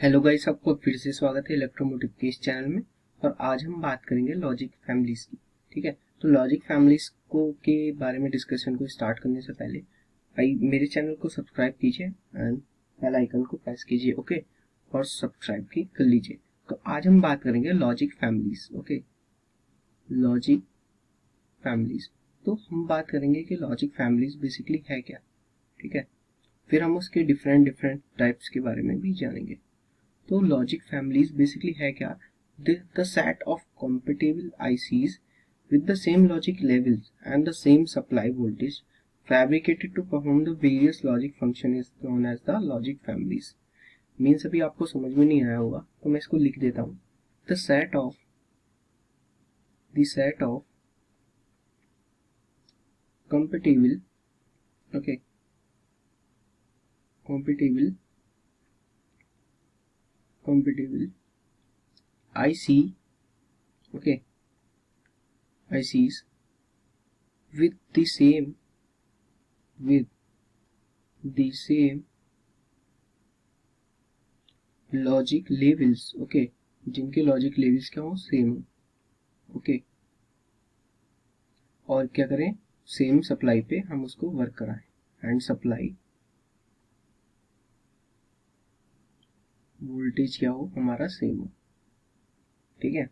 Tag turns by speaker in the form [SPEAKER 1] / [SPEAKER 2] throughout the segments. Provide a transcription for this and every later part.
[SPEAKER 1] Hello guys, आपको फिर से स्वागत है इलेक्ट्रोमोटिव के इस चैनल में। और आज हम बात करेंगे लॉजिक फैमिलीज की। ठीक है, तो लॉजिक फैमिलीज को के बारे में डिस्कशन को स्टार्ट करने से पहले भाई मेरे चैनल को सब्सक्राइब कीजिए एंड बेल आइकन को प्रेस कीजिए। ओके, और सब्सक्राइब भी कर लीजिए। तो आज हम बात करेंगे logic families. Okay, logic families. तो हम बात करेंगे कि लॉजिक फैमिलीज बेसिकली है क्या। ठीक है, फिर हम उसके डिफरेंट डिफरेंट टाइप्स के बारे में भी जानेंगे। तो लॉजिक फैमिलीज बेसिकली है क्या? The set of compatible ICs with the same logic levels and the same supply voltage fabricated to perform the various logic function is known as the logic families. Means अभी आपको समझ में नहीं आया होगा तो मैं इसको लिख देता हूँ। The set of compatible, okay, compatible IC, okay, ICs with the same logic levels. Okay, जिनके लॉजिक लेवल्स क्या हो, सेम हो। ओके, और क्या करें, सेम सप्लाई पे हम उसको वर्क कराएं एंड सप्लाई वोल्टेज क्या हो, हमारा सेम हो। ठीक है,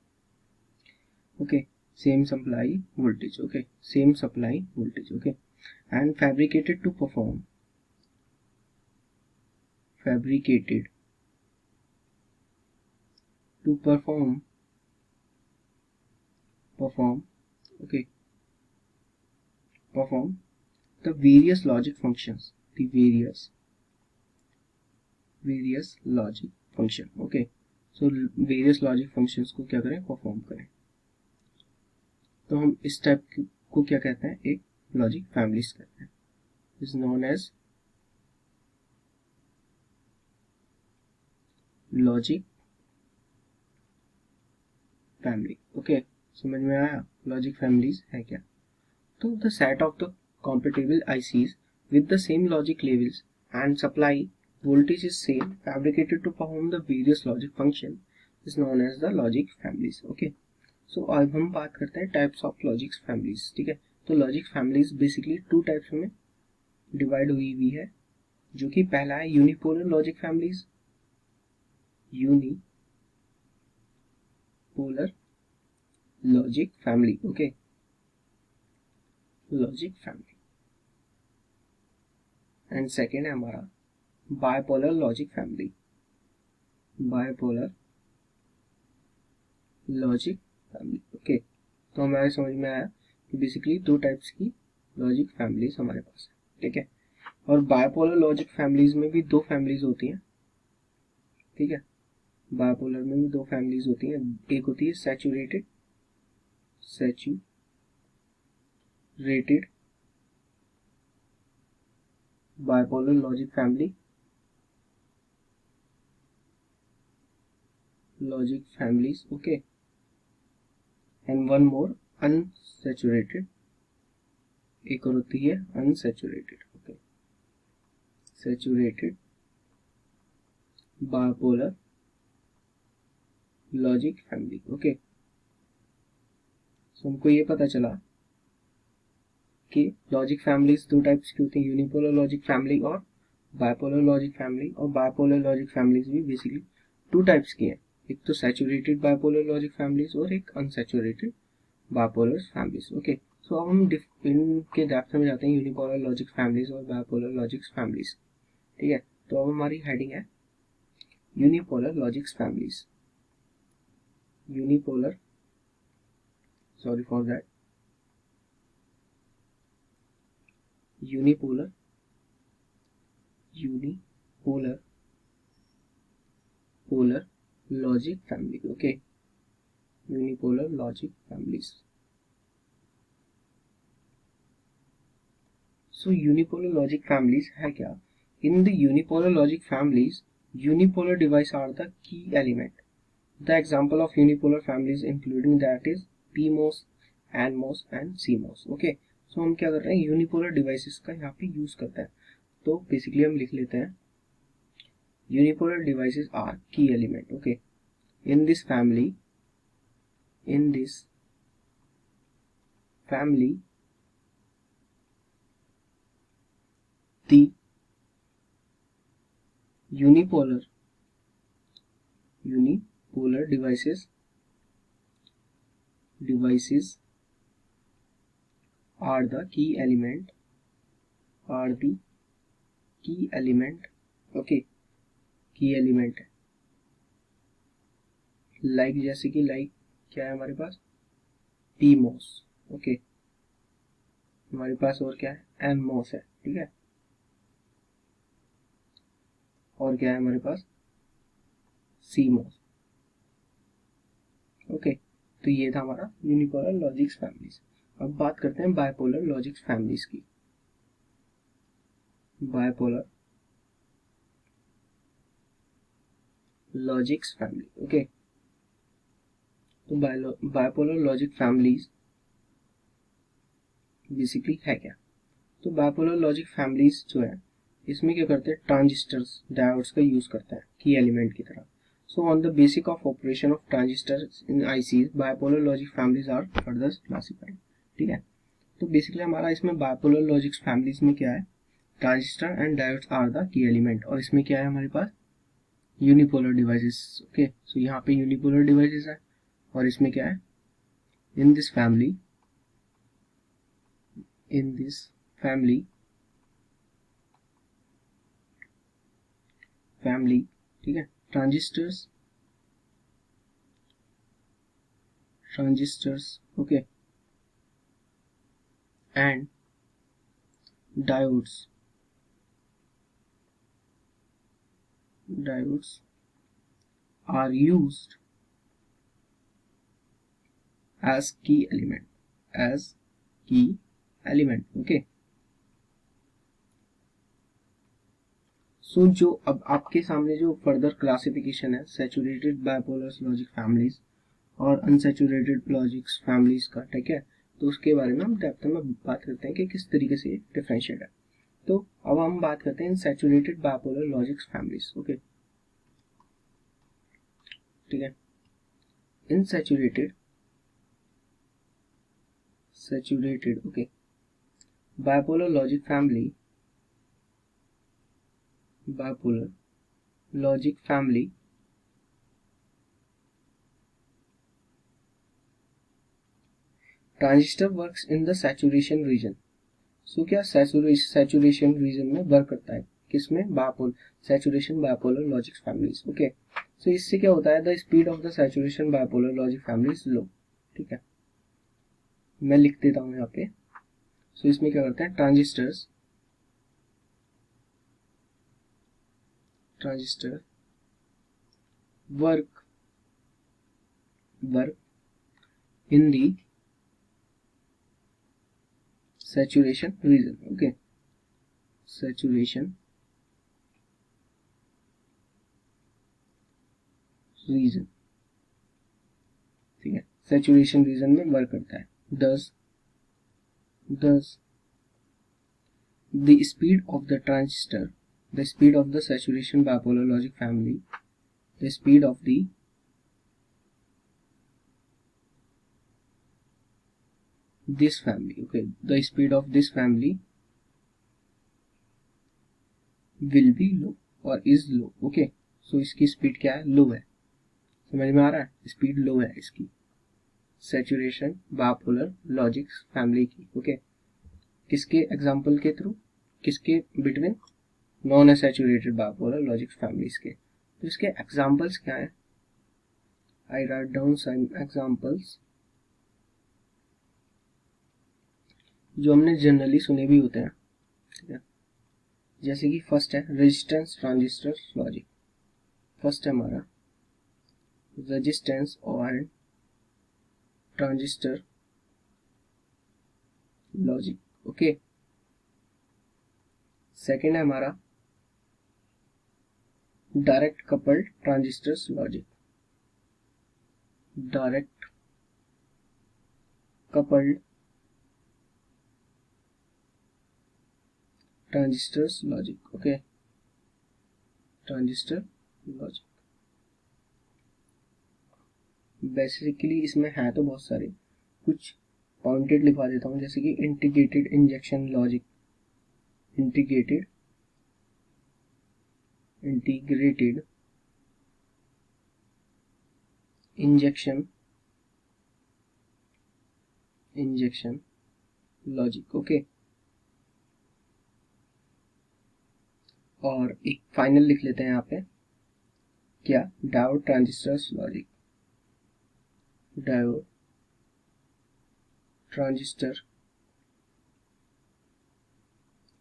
[SPEAKER 1] okay, same supply voltage. Okay, same supply voltage. Okay, and fabricated to perform okay, perform the various logic functions, various logic function। Okay, so various logic functions को क्या करें, perform करें। तो हम इस टाइप को क्या कहते हैं, एक लॉजिक फैमिलीज कहते हैं, is known as logic family. Okay, समझ में आया लॉजिक फैमिलीज है क्या? तो the set of the compatible ICs with the same logic levels and supply voltage is same fabricated to perform the various logic function is known as the logic families। okay, सो अब हम बात करते हैं types of logic families. ठीक है, तो logic families basically two types में divide हुई है, जो कि पहला है unipolar logic families, unipolar logic family. Okay, logic family. And second है हमारा bipolar logic family, bipolar logic family. Okay, तो हमारे समझ में आया कि बेसिकली दो टाइप्स की लॉजिक फैमिलीज हमारे पास है। ठीक है, और बायपोलर लॉजिक फैमिलीज में भी दो फैमिलीज होती हैं। ठीक है, बायपोलर में भी दो फैमिलीज होती हैं। एक होती है saturated bipolar logic families. Okay, and one more unsaturated, एक और होती है unsaturated. Okay, saturated bipolar logic family. Okay, so हमको ये पता चला कि लॉजिक फैमिलीज दो टाइप्स की होती हैं, यूनिपोलर लॉजिक फैमिली और बायपोलर लॉजिक फैमिली। और बायपोलर लॉजिक फैमिलीज भी बेसिकली टू टाइप्स की हैं, एक तो सैचुरेटेड बायपोलर लॉजिक फैमिलीज और एक अनसैचुरेटेड बायपोलर फैमिलीज। ओके, सो अब हम इनके डेप्थ में जाते हैं, यूनिपोलर लॉजिक फैमिलीज और बायपोलर लॉजिक फैमिलीज। ठीक है, तो अब हमारी हेडिंग है unipolar logic families. Unipolar, sorry for that, unipolar logic family. Okay, unipolar logic families. So unipolar logic families है क्या? In the unipolar logic families, unipolar device are the key element. The example of unipolar families including that is PMOS, NMOS and CMOS. Okay, so हम क्या कर रहे हैं, unipolar devices का यहाँ पे यूज करते हैं। तो बेसिकली हम लिख लेते हैं unipolar devices are key element. Okay, in this family the unipolar devices are the key element. Okay, key element है. लाइक जैसे कि लाइक क्या है हमारे पास, PMOS. ओके, हमारे पास और क्या है, NMOS है. ठीक है, और क्या है हमारे पास, CMOS. ओके, तो ये था हमारा यूनिपोलर लॉजिक्स फैमिलीज. अब बात करते हैं बाइपोलर लॉजिक्स फैमिलीज की. Bipolar logics family. ओके, तो बाइपोलर लॉजिक फैमिलीज बेसिकली है क्या. तो बाइपोलर लॉजिक फैमिलीज जो है, इसमें क्या करते हैं, ट्रांजिस्टर्स डायोड्स का यूज करते हैं की एलिमेंट की तरह. So on the basic of operation of transistors in ICs, bipolar logic families are further classified. ठीक है, तो बेसिकली हमारा इसमें बाइपोलर लॉजिक फैमिलीज में क्या है, transistor and diodes are the key element. और इसमें क्या है हमारे पास, यूनिपोलर डिवाइसेस. ओके, सो यहाँ पे यूनिपोलर डिवाइसेस है, और इसमें क्या है, इन दिस फैमिली ठीक है, transistors okay, and diodes are used as key element. Okay, सो जो अब आपके सामने जो फर्दर क्लासिफिकेशन है सैचुरेटेड बाइपोलर लॉजिक फैमिलीज और अनसैचुरेटेड लॉजिक्स फैमिलीज का, ठीक है, तो उसके बारे में हम डेप्थ में बात करते हैं कि किस तरीके से डिफरेंशिएट है. तो अब हम बात करते हैं saturated bipolar logics families. Okay, ठीक है, in saturated okay bipolar logic family transistor works in the saturation region. So क्या सैचुरेशन रीजन में वर्क करता है, किसमें, bipolar saturation bipolar logic families. Okay, so इससे क्या होता है, the speed of the saturation bipolar logic family is low. ठीक है, मैं लिख देता हूँ यहाँ पे. सो इसमें क्या करते हैं, transistor work in the saturation region. Okay, saturation region. ठीक है, saturation region में वर्क करता है. Thus the speed of the transistor, the speed of the saturation bipolar logic family, the speed of this family. Okay, the speed of this family will be low or is low. Okay, so इसकी speed क्या है, लो है. समझ में आ रहा है, speed लो है इसकी सैचुरेशन बाइपोलर लॉजिक फैमिली की. ओके, किसके एग्जांपल के थ्रू, किसके between, non saturated bipolar logic families के. तो इसके एग्जांपल्स क्या है, आई राइट डाउन सम एग्जांपल्स जो हमने जनरली सुने भी होते हैं. ठीक है, जैसे कि फर्स्ट है रेजिस्टेंस ट्रांजिस्टर लॉजिक. फर्स्ट है हमारा रेजिस्टेंस और ट्रांजिस्टर लॉजिक. ओके, सेकेंड है हमारा direct coupled transistors logic. Direct coupled transistors logic. Okay, transistor logic. Basically इसमें है तो बहुत सारे, कुछ पॉइंटेड लिखवा देता हूँ, जैसे कि integrated injection logic, integrated injection logic. Okay, और एक फाइनल लिख लेते हैं यहाँ पे, क्या, diode transistors logic, diode transistor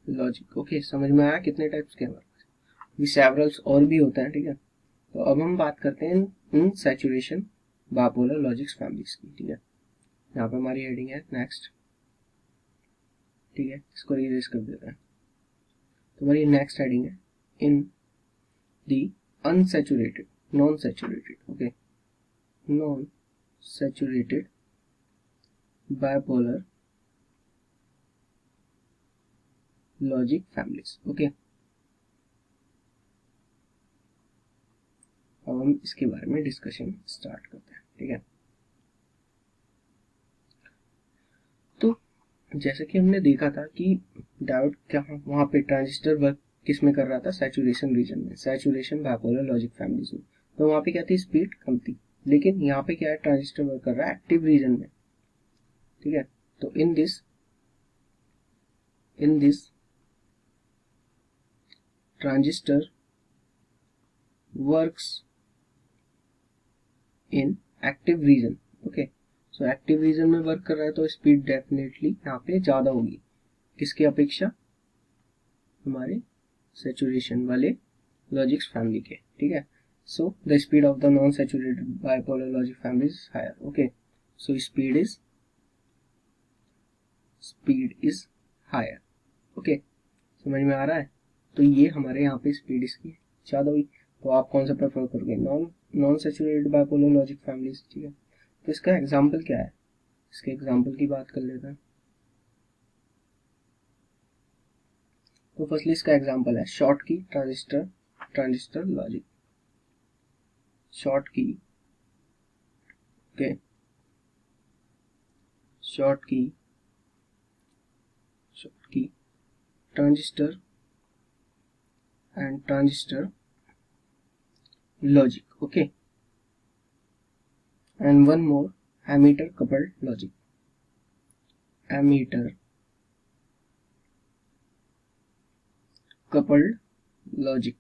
[SPEAKER 1] logic. Okay, समझ में आया कितने टाइप्स के हमारे सेवरल्स और भी होते हैं, ठीक है। तो अब हम बात करते हैं इन सैचुरेशन बाइपोलर लॉजिक्स फैमिलीज की, ठीक है। यहाँ पे हमारी हेडिंग है नेक्स्ट, ठीक है, इसको इरेज कर देते हैं। तो हमारी नेक्स्ट हेडिंग है in the unsaturated, non saturated, okay, non saturated bipolar logic families. Okay, अब हम इसके बारे में डिस्कशन स्टार्ट करते हैं, ठीक है। तो जैसे कि हमने देखा था कि डायोड क्या, वहां पे ट्रांजिस्टर वर्क किस में कर रहा था, सैचुरेशन रीजन में, सैचुरेशन बाइपोलर लॉजिक फैमिलीज में। तो वहां पे क्या थी, स्पीड कम थी। लेकिन यहाँ पे क्या है, ट्रांजिस्टर वर्क कर रहा है एक्टिव रीजन में, ठीक है। तो in this transistor works in active region. Okay, so active region में वर्क कर रहा है तो स्पीड डेफिनेटली यहाँ पे ज्यादा होगी, किसकी अपेक्षा, हमारे सैचुरेशन वाले लॉजिक्स फैमिली के, ठीक है। So the speed of the non saturated bipolar logic family is higher. Okay, so speed is higher. Okay, समझ में आ रहा है। तो ये हमारे यहाँ पे स्पीड इसकी ज्यादा हुई, तो आप कौन सा प्रेफर करोगे, non saturated bipolar logic families, ठीक है। तो इसका एग्जांपल क्या है, इसके एग्जांपल की बात कर लेते हैं। तो फर्स्टली इसका एग्जांपल है Schottky transistor logic, Schottky, okay, Schottky transistor and transistor logic, okay, and one more, emitter coupled logic, emitter coupled logic,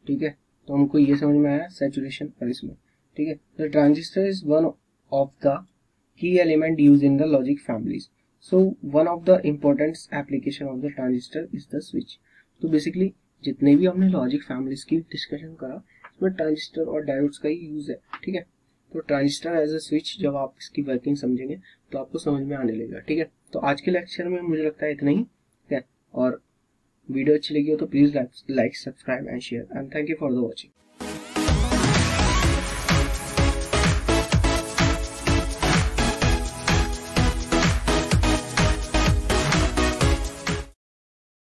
[SPEAKER 1] ठीक है। तो हमको ये समझ में आया सैचुरेशन और इसमें, ठीक है। The transistor is one of the key element used in the logic families. So one of the important application of the transistor is the switch. तो बेसिकली जितने भी हमने लॉजिक फैमिलीज की डिस्कशन करा, इसमें ट्रांजिस्टर और डायोड्स का ही use है, ठीक है। तो ट्रांजिस्टर एज अ स्विच, जब आप इसकी वर्किंग समझेंगे तो आपको समझ में आने लगेगा, ठीक है। तो आज के लेक्चर में मुझे लगता है इतना ही, ठीक है। और वीडियो अच्छी लगी हो तो please like, subscribe and share, and thank you for the watching.